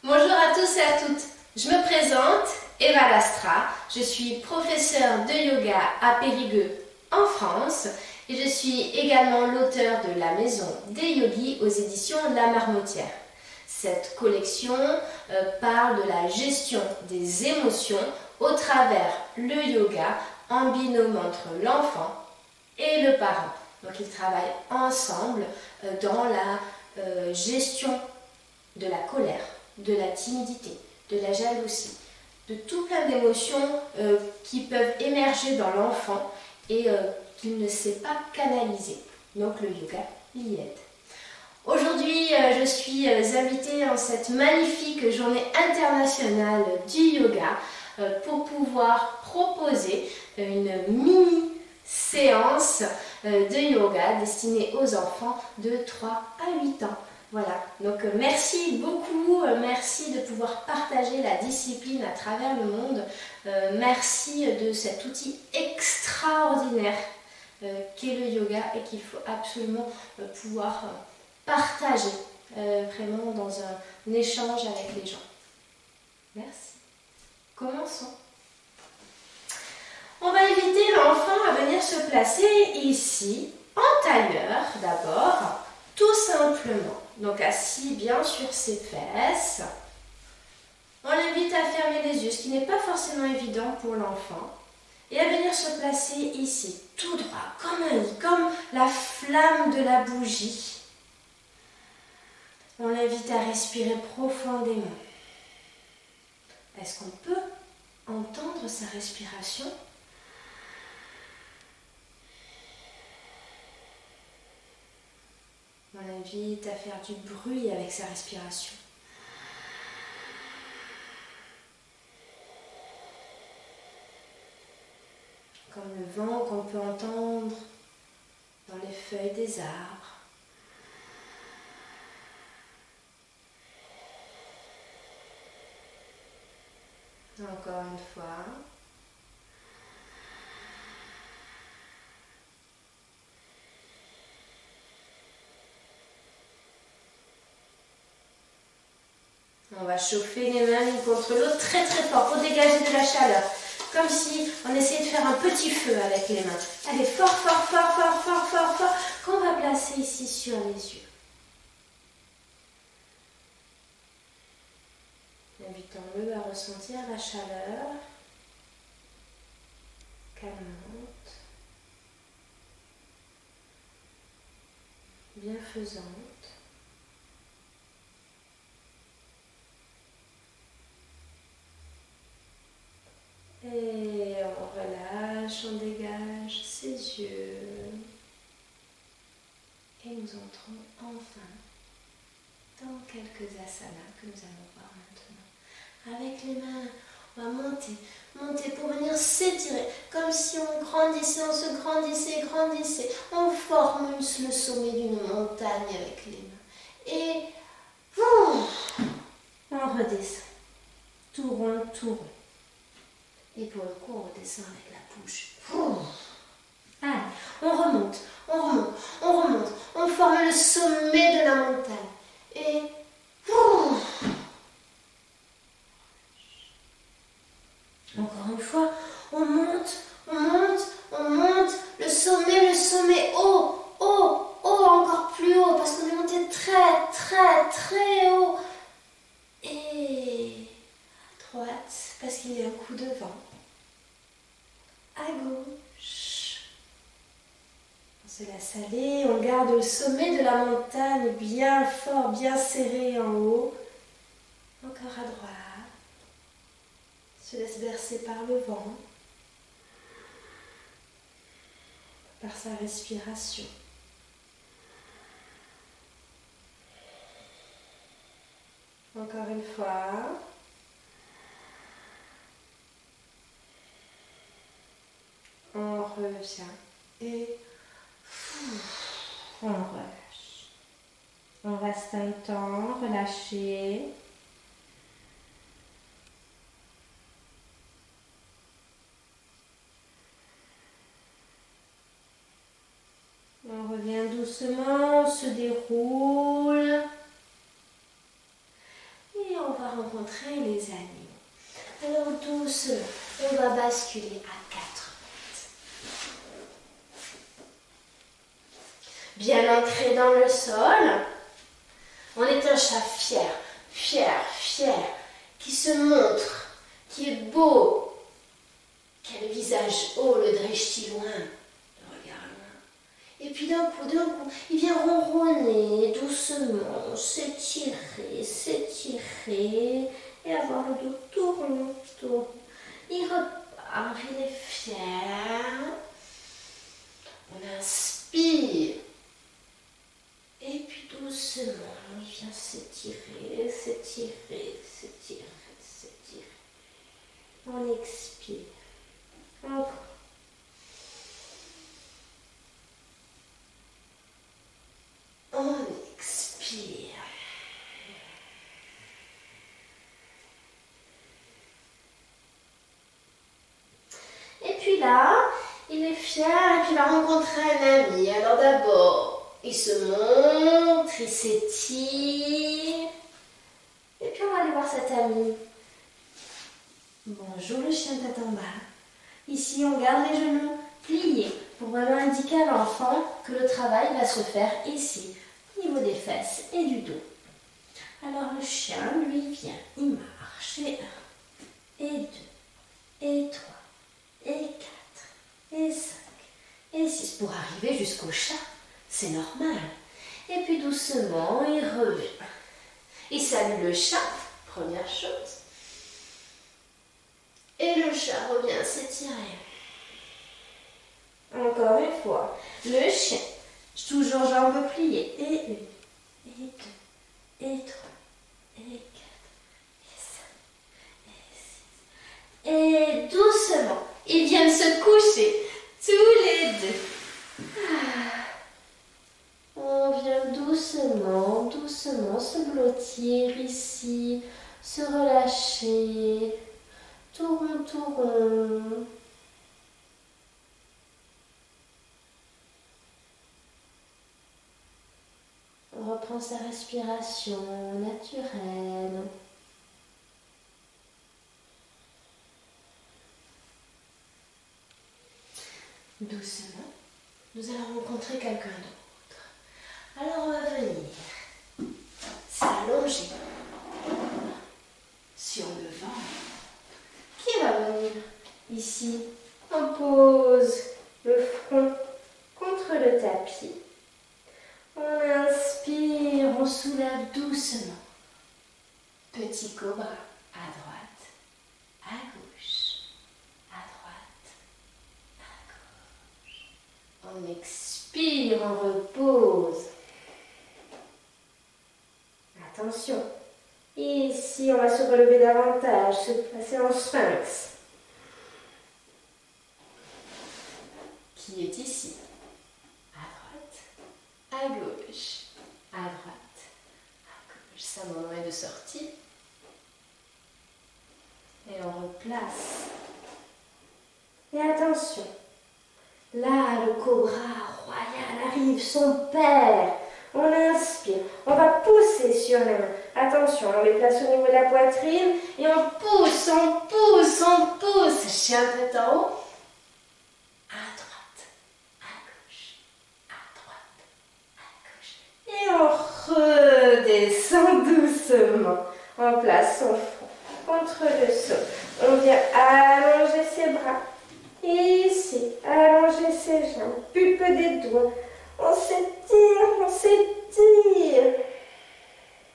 Bonjour à tous et à toutes, je me présente, Eva Lastra, je suis professeure de yoga à Périgueux en France et je suis également l'auteur de La Maison des Yogis aux éditions La Marmotière. Cette collection parle de la gestion des émotions au travers le yoga en binôme entre l'enfant et le parent. Donc ils travaillent ensemble dans la gestion de la colère, de la timidité, de la jalousie, de tout plein d'émotions qui peuvent émerger dans l'enfant et qu'il ne sait pas canaliser. Donc le yoga y aide. Aujourd'hui, je suis invitée en cette magnifique journée internationale du yoga pour pouvoir proposer une mini séance de yoga destinée aux enfants de 3 à 8 ans. Voilà, donc merci beaucoup, merci de pouvoir partager la discipline à travers le monde, merci de cet outil extraordinaire qu'est le yoga et qu'il faut absolument pouvoir partager vraiment dans un échange avec les gens. Merci. Commençons. On va inviter l'enfant à venir se placer ici, en tailleur d'abord, tout simplement. Donc assis bien sur ses fesses. On l'invite à fermer les yeux, ce qui n'est pas forcément évident pour l'enfant. Et à venir se placer ici, tout droit, comme un lit, comme la flamme de la bougie. On l'invite à respirer profondément. Est-ce qu'on peut entendre sa respiration ? On l'invite à faire du bruit avec sa respiration. Comme le vent qu'on peut entendre dans les feuilles des arbres. Encore une fois. On va chauffer les mains l'une contre l'autre très très fort pour dégager de la chaleur. Comme si on essayait de faire un petit feu avec les mains. Allez, fort, fort, fort, fort, fort, fort, fort, qu'on va placer ici sur les yeux. Invitons-le à ressentir la chaleur calmante, bienfaisante. Et on relâche, on dégage ses yeux. Et nous entrons enfin dans quelques asanas que nous allons voir maintenant. Avec les mains, on va monter pour venir s'étirer. Comme si on grandissait, on se grandissait. On forme le sommet d'une montagne avec les mains. Et on redescend. Tout rond, tout rond. Et pour le coup, on redescend avec la bouche. Allez, on remonte. On forme le sommet de la montagne. Et encore une fois, on monte. Le sommet haut, encore plus haut, parce qu'on est monté très haut. Et à droite, parce qu'il y a un coup de vent. À gauche. On se laisse aller, on garde le sommet de la montagne bien fort, bien serré en haut. Encore à droite. Se laisse bercer par le vent. Par sa respiration. Encore une fois. On revient et on relâche. On reste un temps relâché. On revient doucement, on se déroule. Et on va rencontrer les animaux. Alors doucement, on va basculer à 4 pattes. Bien ancré dans le sol, on est un chat fier, fier, fier, qui se montre, qui est beau, qui a le visage haut, le drechti loin, le regard loin. Et puis d'un coup, il vient ronronner doucement, s'étirer, s'étirer, et avoir le dos tout rond, tout rond. Il repart, il est fier. On inspire. Et puis doucement, il vient s'étirer, s'étirer, s'étirer, s'étirer. On expire. Encore. On expire. Et puis là, il est fier et puis il va rencontrer un ami. Alors d'abord, il se montre, il s'étire. Et puis on va aller voir cet ami. Bonjour le chien tête en bas. Ici, on garde les genoux pliés pour vraiment indiquer à l'enfant que le travail va se faire ici, au niveau des fesses et du dos. Alors le chien, lui, vient, il marche. Et 1, et 2, et 3, et 4, et 5, et 6 pour arriver jusqu'au chat. C'est normal. Et puis doucement, il revient. Il salue le chat, première chose. Et le chat revient s'étirer. Encore une fois. Le chien, toujours jambes pliées. Et 1, et 2, et 3, et 4, et 5, et 6. Et doucement, ils viennent se coucher, tous les deux. On vient doucement, doucement se blottir ici, se relâcher. Tout rond, tout rond. On reprend sa respiration naturelle. Doucement, nous allons rencontrer quelqu'un d'autre. Alors on va venir s'allonger sur le ventre. Qui va venir ici? On pose le front contre le tapis. On inspire, on soulève doucement. Petit cobra à droite, à gauche, à droite, à gauche. On expire, on repose. Attention. Ici, on va se relever davantage, se placer en sphinx. Qui est ici? À droite, à gauche, à droite, à gauche. C'est un moment de sortie. Et on replace. Et attention, là, le cobra royal arrive, son père. On inspire, on va pousser sur les mains. Attention, on les place au niveau de la poitrine et on pousse, on pousse, on pousse. Chien tête en haut. À droite, à gauche, à droite, à gauche. Et on redescend doucement. On place son front contre le sol. On vient allonger ses bras. Ici, allonger ses jambes, pulpe des doigts. On s'étire, on s'étire.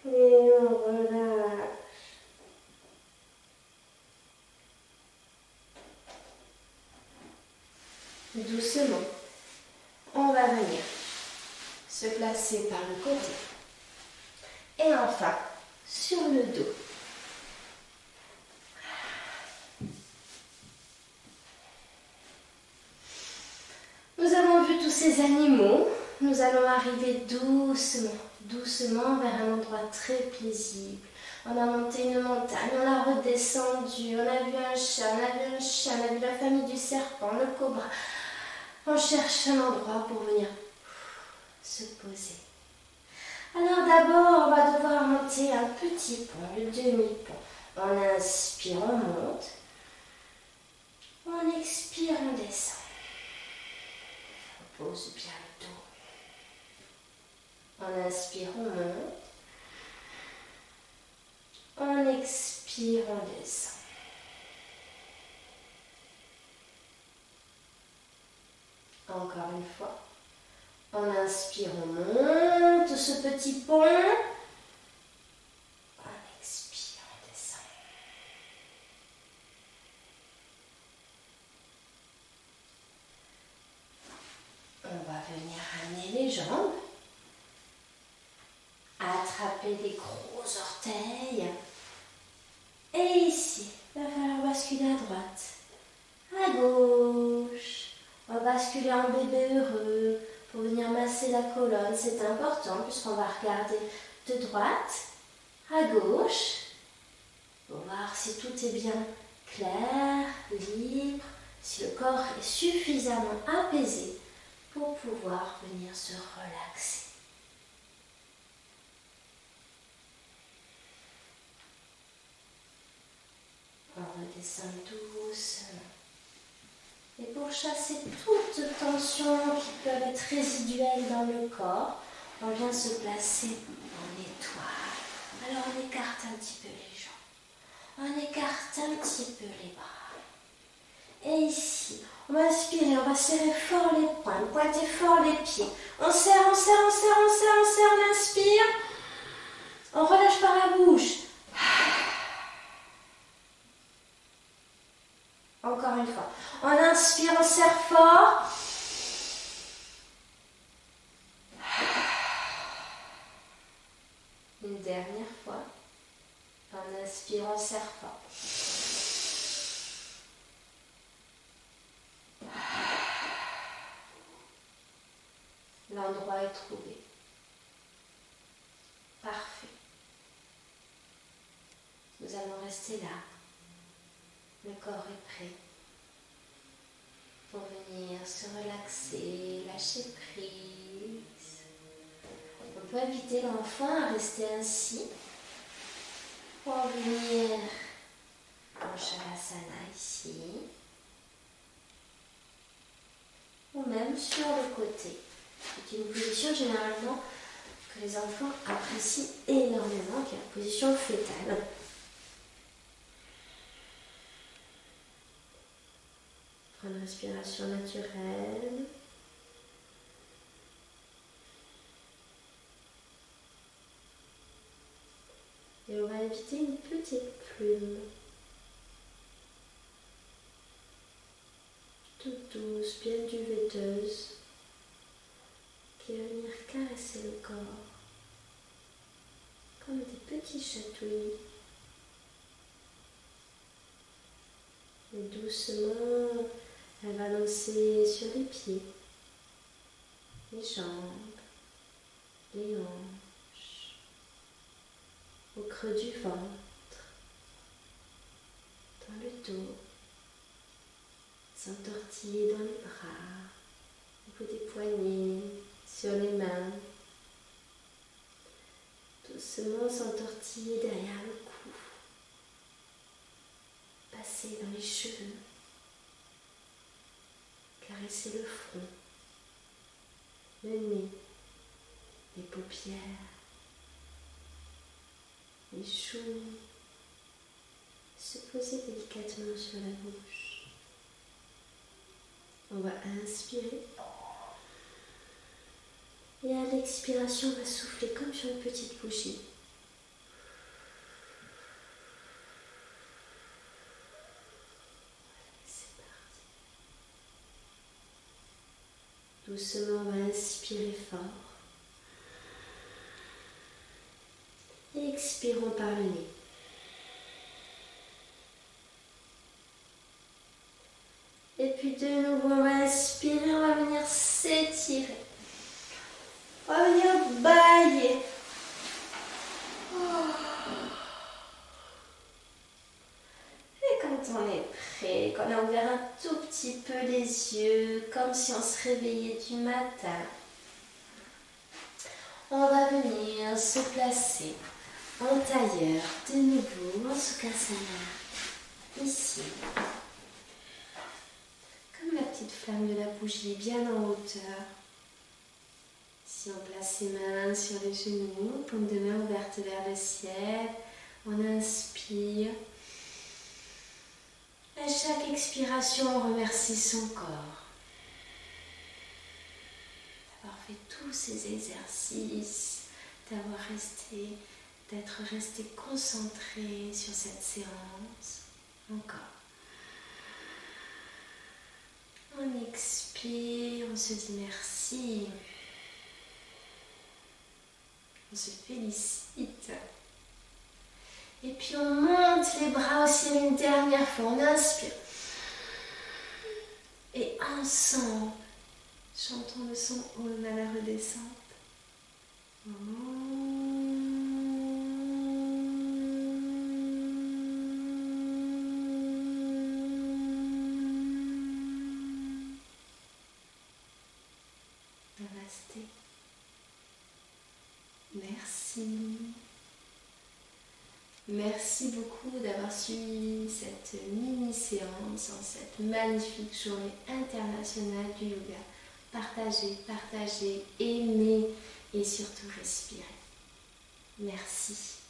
Et on relâche. Doucement, on va venir se placer par le côté. Et enfin, sur le dos. Nous avons vu tous ces animaux. Nous allons arriver doucement, doucement vers un endroit très paisible. On a monté une montagne, on a redescendu, on a vu un chat, on a vu un chien, on a vu la famille du serpent, le cobra. On cherche un endroit pour venir se poser. Alors d'abord, on va devoir monter un petit pont, le demi-pont. On inspire, on monte. On expire, on descend. On pose bien le dos. On inspire, on monte. On expire, on descend. Encore une fois. On inspire, on monte ce petit pont. On expire, on descend. On va venir amener les jambes. Attraper les gros orteils. Et ici, il va falloir basculer à droite, à gauche. On va basculer en bébé heureux pour venir masser la colonne. C'est important puisqu'on va regarder de droite à gauche pour voir si tout est bien clair, libre, si le corps est suffisamment apaisé pour pouvoir venir se relaxer. On redescend doucement. Et pour chasser toute tension qui peut être résiduelle dans le corps, on vient se placer en étoile. Alors on écarte un petit peu les jambes. On écarte un petit peu les bras. Et ici, on va inspirer, on va serrer fort les poings, pointer fort les pieds. On serre, on serre, on serre, on serre, on serre, on inspire. On relâche par la bouche. Encore une fois. On inspire, on serre fort. Une dernière fois. On inspire, on serre fort. L'endroit est trouvé. Parfait. Nous allons rester là. Le corps est prêt pour venir se relaxer, lâcher prise. On peut inviter l'enfant à rester ainsi pour venir en Shavasana ici ou même sur le côté. C'est une position généralement que les enfants apprécient énormément, qui est la position fœtale. Prendre une respiration naturelle. Et on va inviter une petite plume. Toute douce, bien duvetteuse, qui va venir caresser le corps. Comme des petits chatouilles. Et doucement, elle va lancer sur les pieds, les jambes, les hanches, au creux du ventre, dans le dos, s'entortiller dans les bras, au bout des poignets, sur les mains, doucement s'entortiller derrière le cou, passer dans les cheveux, caresser le front, le nez, les paupières, les joues, se poser délicatement sur la bouche. On va inspirer et à l'expiration, on va souffler comme sur une petite bougie. Doucement, on va inspirer fort. Et expirons par le nez. Et puis de nouveau, on va inspirer, on va venir s'étirer. On va venir bâiller. Et quand on est prêt, qu'on a ouvert un tout petit peu les yeux, comme si on se réveillait du matin, on va venir se placer En tailleur, de nouveau, en Sukhasana, ici. Comme la petite flamme de la bougie, bien en hauteur. Si on place ses mains sur les genoux, paume de main ouverte vers le ciel, on inspire. À chaque expiration, on remercie son corps d'avoir fait tous ces exercices, d'être resté concentré sur cette séance. Encore. On expire, on se dit merci. On se félicite. Et puis on monte les bras au ciel une dernière fois. On inspire. Et ensemble, chantons le son Om à la redescente. Namasté. Merci. Merci beaucoup d'avoir suivi cette mini-séance en cette magnifique journée internationale du yoga. Partagez, partagez, aimez et surtout respirez. Merci.